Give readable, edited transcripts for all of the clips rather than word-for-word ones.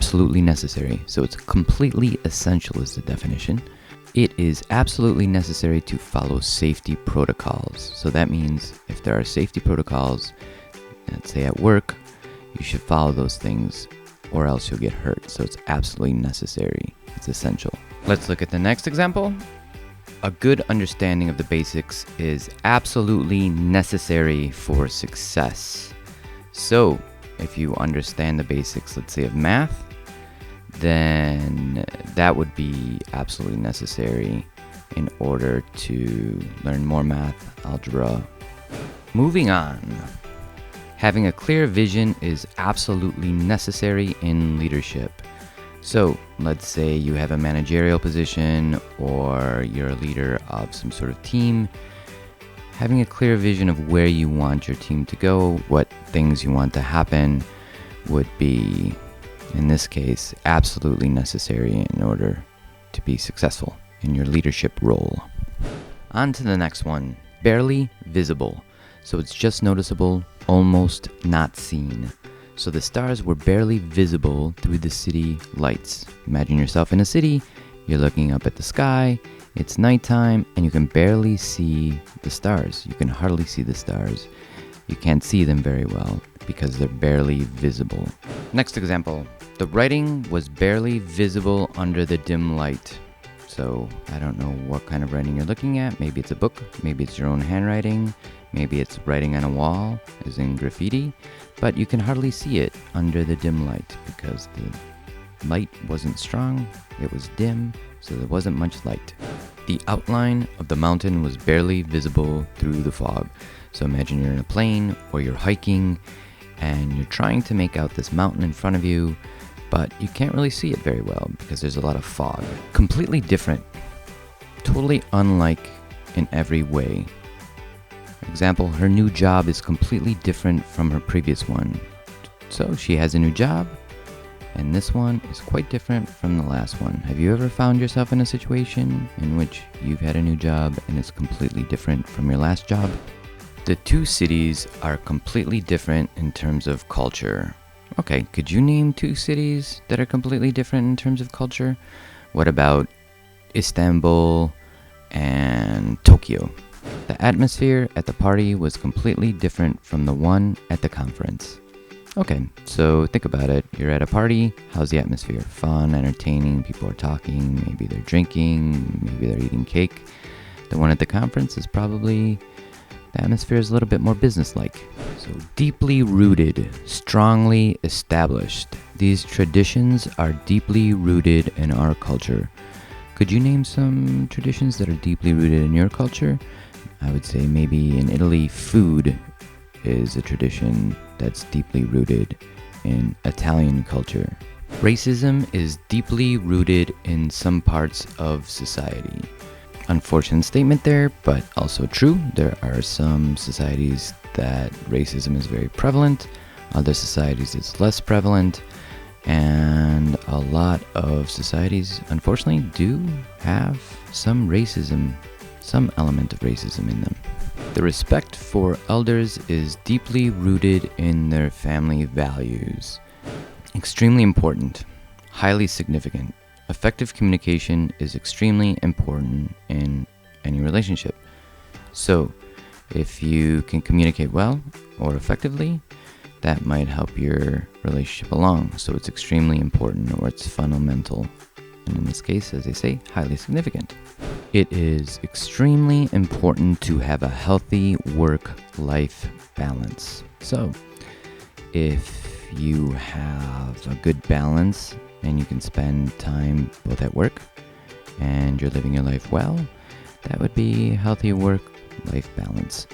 absolutely necessary. So it's completely essential is the definition. It is absolutely necessary to follow safety protocols. So that means if there are safety protocols, let's say at work, you should follow those things or else you'll get hurt. So it's absolutely necessary. It's essential. Let's look at the next example. A good understanding of the basics is absolutely necessary for success. So if you understand the basics, let's say of math, then that would be absolutely necessary in order to learn more math, algebra. Moving on. Having a clear vision is absolutely necessary in leadership. So let's say you have a managerial position or you're a leader of some sort of team. Having a clear vision of where you want your team to go, what things you want to happen would be, in this case, absolutely necessary in order to be successful in your leadership role. On to the next one, barely visible. So it's just noticeable, almost not seen. So the stars were barely visible through the city lights. Imagine yourself in a city, you're looking up at the sky, it's nighttime, and you can barely see the stars. You can hardly see the stars. You can't see them very well because they're barely visible. Next example, the writing was barely visible under the dim light. So I don't know what kind of writing you're looking at. Maybe it's a book, maybe it's your own handwriting, maybe it's writing on a wall, as in graffiti, but you can hardly see it under the dim light because the light wasn't strong, it was dim, so there wasn't much light. The outline of the mountain was barely visible through the fog. So imagine you're in a plane or you're hiking and you're trying to make out this mountain in front of you, but you can't really see it very well because there's a lot of fog. Completely different, totally unlike in every way. For example, her new job is completely different from her previous one. So she has a new job, and this one is quite different from the last one. Have you ever found yourself in a situation in which you've had a new job and it's completely different from your last job? The two cities are completely different in terms of culture. Okay, could you name two cities that are completely different in terms of culture? What about Istanbul and Tokyo? The atmosphere at the party was completely different from the one at the conference. Okay, so think about it. You're at a party. How's the atmosphere? Fun, entertaining, people are talking, maybe they're drinking, maybe they're eating cake. The one at the conference is probably, the atmosphere is a little bit more businesslike. So deeply rooted, strongly established. These traditions are deeply rooted in our culture. Could you name some traditions that are deeply rooted in your culture? I would say maybe in Italy, food is a tradition that's deeply rooted in Italian culture. Racism is deeply rooted in some parts of society. Unfortunate statement there, but also true. There are some societies that racism is very prevalent, other societies it's less prevalent, and a lot of societies, unfortunately, do have some racism, some element of racism in them. The respect for elders is deeply rooted in their family values. Extremely important, highly significant. Effective communication is extremely important in any relationship. So, if you can communicate well or effectively, that might help your relationship along. So it's extremely important, or it's fundamental. And in this case, as I say, highly significant. It is extremely important to have a healthy work-life balance. So, if you have a good balance and you can spend time both at work and you're living your life well, that would be a healthy work-life balance.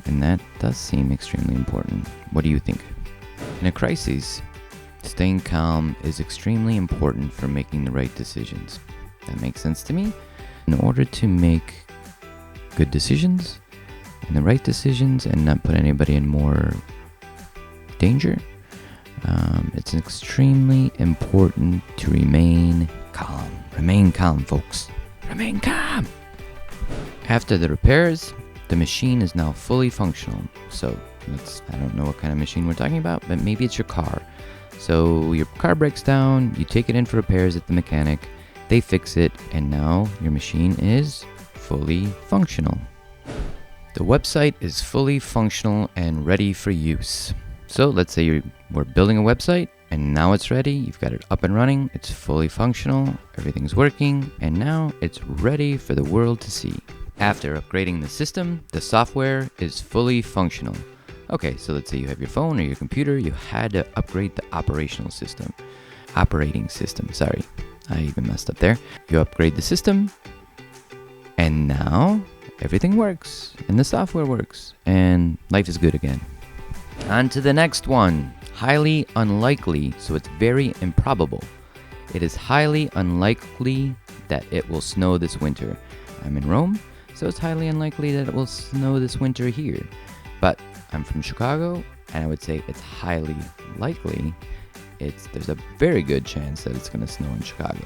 And that does seem extremely important. What do you think? In a crisis, staying calm is extremely important for making the right decisions. That makes sense to me. In order to make good decisions and the right decisions and not put anybody in more danger, it's extremely important to remain calm. Remain calm, folks. Remain calm. After the repairs, the machine is now fully functional. So I don't know what kind of machine we're talking about, but maybe it's your car. So your car breaks down, you take it in for repairs at the mechanic, they fix it, and now your machine is fully functional. The website is fully functional and ready for use. So let's say we're building a website and now it's ready, you've got it up and running, it's fully functional, everything's working, and now it's ready for the world to see. After upgrading the system, the software is fully functional. Okay, so let's say you have your phone or your computer, you had to upgrade the operating system, sorry. I even messed up there. You upgrade the system, and now everything works, and the software works, and life is good again. On to the next one. Highly unlikely, so it's very improbable. It is highly unlikely that it will snow this winter. I'm in Rome, so it's highly unlikely that it will snow this winter here. But I'm from Chicago, and I would say it's highly likely. There's a very good chance that it's going to snow in Chicago.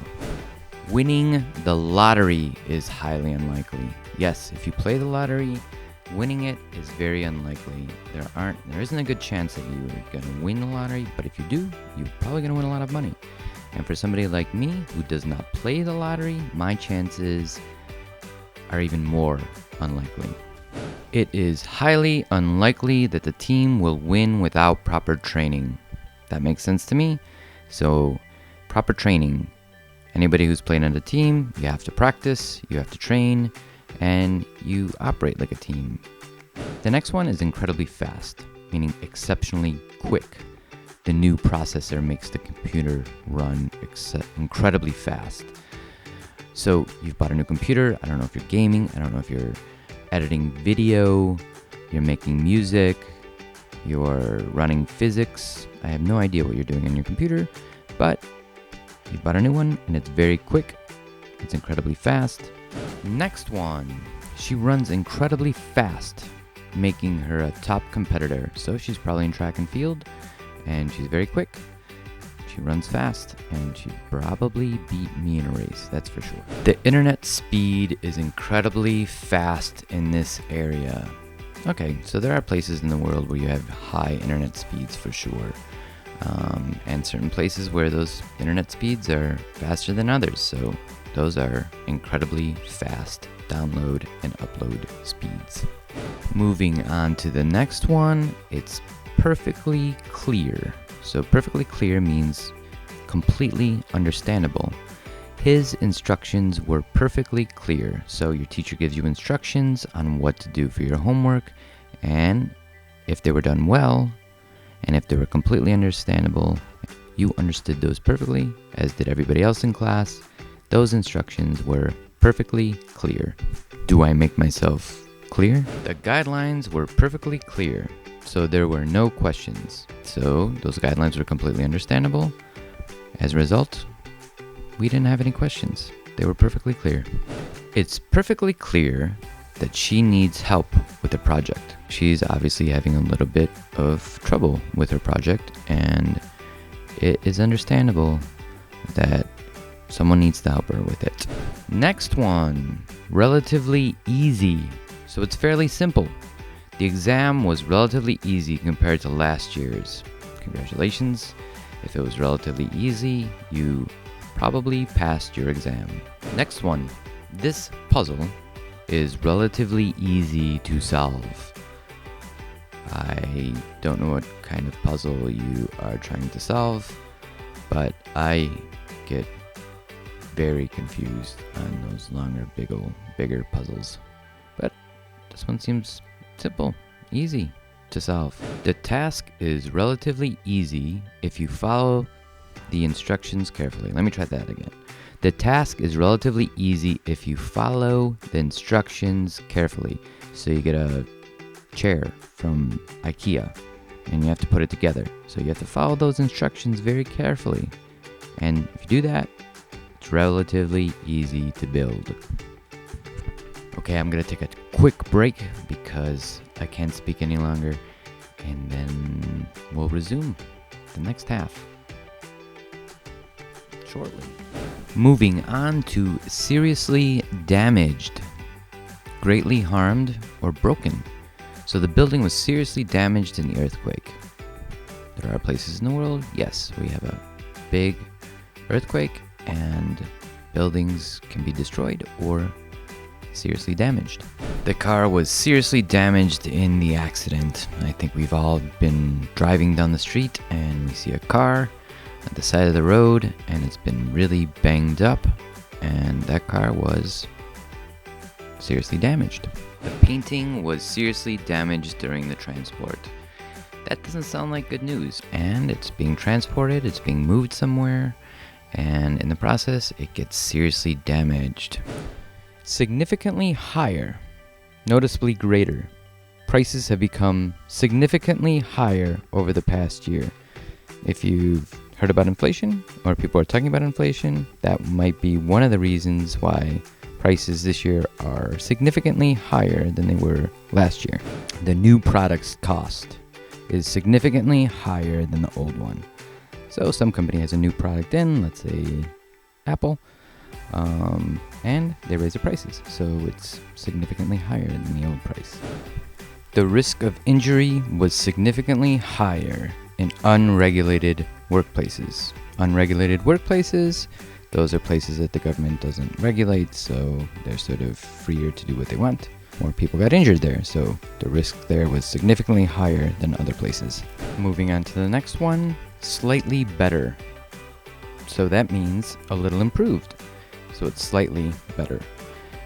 Winning the lottery is highly unlikely. Yes, if you play the lottery, winning it is very unlikely. There isn't a good chance that you're going to win the lottery, but if you do, you're probably going to win a lot of money. And for somebody like me who does not play the lottery, my chances are even more unlikely. It is highly unlikely that the team will win without proper training. That makes sense to me. So, proper training. Anybody who's playing on a team, you have to practice, you have to train, and you operate like a team. The next one is incredibly fast, meaning exceptionally quick. The new processor makes the computer run incredibly fast. So, you've bought a new computer. I don't know if you're gaming. I don't know if you're editing video, you're making music, you're running physics. I have no idea what you're doing on your computer, but you bought a new one and it's very quick. It's incredibly fast. Next one, she runs incredibly fast, making her a top competitor. So she's probably in track and field and she's very quick. She runs fast and she probably beat me in a race, that's for sure. The internet speed is incredibly fast in this area. Okay, so there are places in the world where you have high internet speeds for sure. And certain places where those internet speeds are faster than others. So those are incredibly fast download and upload speeds. Moving on to the next one, it's perfectly clear. So perfectly clear means completely understandable. His instructions were perfectly clear. So your teacher gives you instructions on what to do for your homework, and if they were done well, and if they were completely understandable, you understood those perfectly, as did everybody else in class. Those instructions were perfectly clear. Do I make myself clear? The guidelines were perfectly clear, so there were no questions. So those guidelines were completely understandable. As a result, we didn't have any questions. They were perfectly clear. It's perfectly clear that she needs help with the project. She's obviously having a little bit of trouble with her project, and it is understandable that someone needs to help her with it. Next one, relatively easy. So it's fairly simple. The exam was relatively easy compared to last year's. Congratulations. If it was relatively easy, you probably passed your exam. Next one, this puzzle is relatively easy to solve. I don't know what kind of puzzle you are trying to solve, but I get very confused on those longer, bigger puzzles. But this one seems simple, easy to solve. The task is relatively easy if you follow the instructions carefully. Let me try that again. The task is relatively easy if you follow the instructions carefully. So you get a chair from IKEA and you have to put it together. So you have to follow those instructions very carefully. And if you do that, it's relatively easy to build. Okay, I'm gonna take a quick break because I can't speak any longer, and then we'll resume the next half shortly. Moving on to seriously damaged, greatly harmed, or broken. So the building was seriously damaged in the earthquake. The there are places in the world, yes, we have a big earthquake and buildings can be destroyed or seriously damaged. The car was seriously damaged in the accident. I think we've all been driving down the street and we see a car at the side of the road and it's been really banged up, and that car was seriously damaged. The painting was seriously damaged during the transport. That doesn't sound like good news. And it's being transported, it's being moved somewhere, and in the process, it gets seriously damaged. Significantly higher, noticeably greater. Prices have become significantly higher over the past year. If you've heard about inflation, or people are talking about inflation, that might be one of the reasons why prices this year are significantly higher than they were last year. The new product's cost is significantly higher than the old one. So some company has a new product in, let's say Apple, and they raise the prices, so it's significantly higher than the old price. The risk of injury was significantly higher in unregulated workplaces. Unregulated workplaces, those are places that the government doesn't regulate, so they're sort of freer to do what they want. More people got injured there, so the risk there was significantly higher than other places. Moving on to the next one, slightly better. So that means a little improved. So it's slightly better.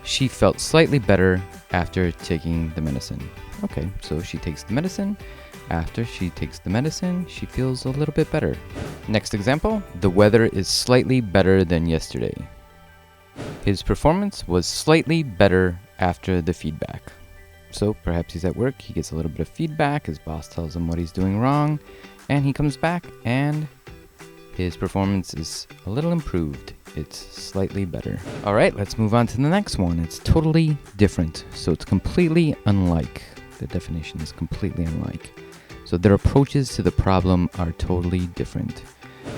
She felt slightly better after taking the medicine. Okay, so she takes the medicine. After she takes the medicine, she feels a little bit better. Next example, the weather is slightly better than yesterday. His performance was slightly better after the feedback. So perhaps he's at work, he gets a little bit of feedback, his boss tells him what he's doing wrong, and he comes back and his performance is a little improved. It's slightly better. All right, let's move on to the next one. It's totally different. So it's completely unlike. The definition is completely unlike. So their approaches to the problem are totally different.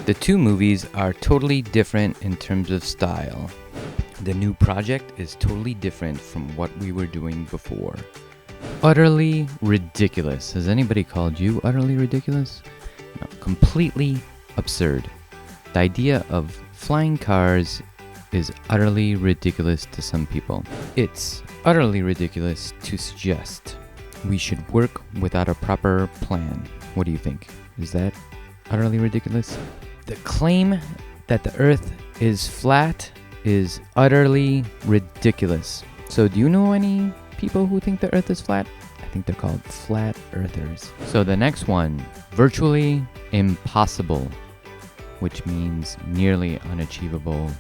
The two movies are totally different in terms of style. The new project is totally different from what we were doing before. Utterly ridiculous. Has anybody called you utterly ridiculous? No, completely absurd. The idea of flying cars is utterly ridiculous to some people. It's utterly ridiculous to suggest we should work without a proper plan. What do you think? Is that utterly ridiculous? The claim that the Earth is flat is utterly ridiculous. So do you know any people who think the Earth is flat? I think they're called flat earthers. So the next one, virtually impossible, which means nearly unachievable,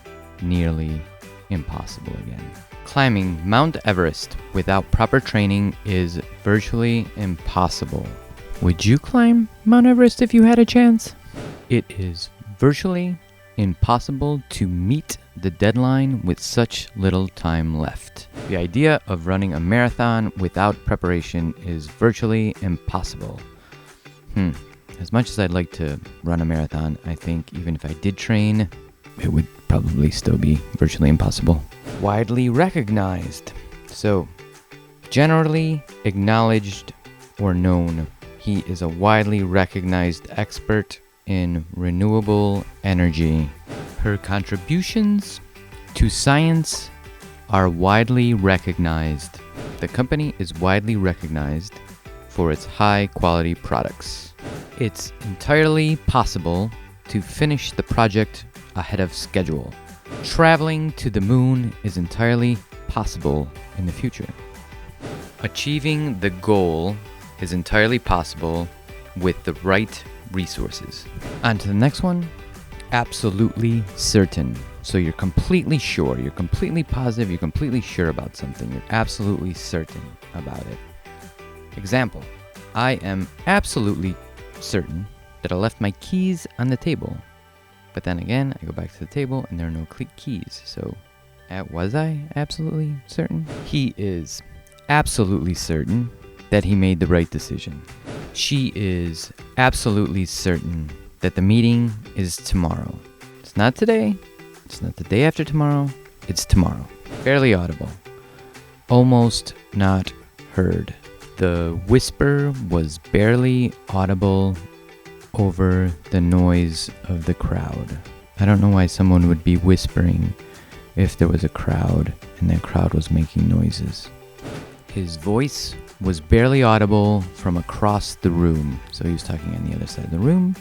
nearly impossible again. Climbing Mount Everest without proper training is virtually impossible. Would you climb Mount Everest if you had a chance? It is virtually impossible to meet the deadline with such little time left. The idea of running a marathon without preparation is virtually impossible. As much as I'd like to run a marathon, I think even if I did train, it would probably still be virtually impossible. Widely recognized. So, generally acknowledged or known. He is a widely recognized expert in renewable energy. Her contributions to science are widely recognized. The company is widely recognized for its high-quality products. It's entirely possible to finish the project ahead of schedule. Traveling to the moon is entirely possible in the future. Achieving the goal is entirely possible with the right resources. On to the next one. Absolutely certain. So you're completely sure, you're completely positive, you're completely sure about something. You're absolutely certain about it. Example, I am absolutely certain that I left my keys on the table. But then again, I go back to the table and there are no keys. So, was I absolutely certain? He is absolutely certain that he made the right decision. She is absolutely certain that the meeting is tomorrow. It's not today. It's not the day after tomorrow. It's tomorrow. Barely audible. Almost not heard. The whisper was barely audible over the noise of the crowd. I don't know why someone would be whispering if there was a crowd and that crowd was making noises. His voice was barely audible from across the room. So he was talking on the other side of the room,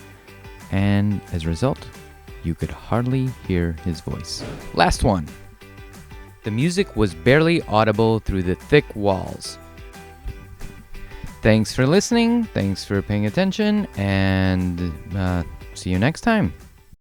and as a result, you could hardly hear his voice. Last one. The music was barely audible through the thick walls. Thanks for listening. Thanks for paying attention, and see you next time.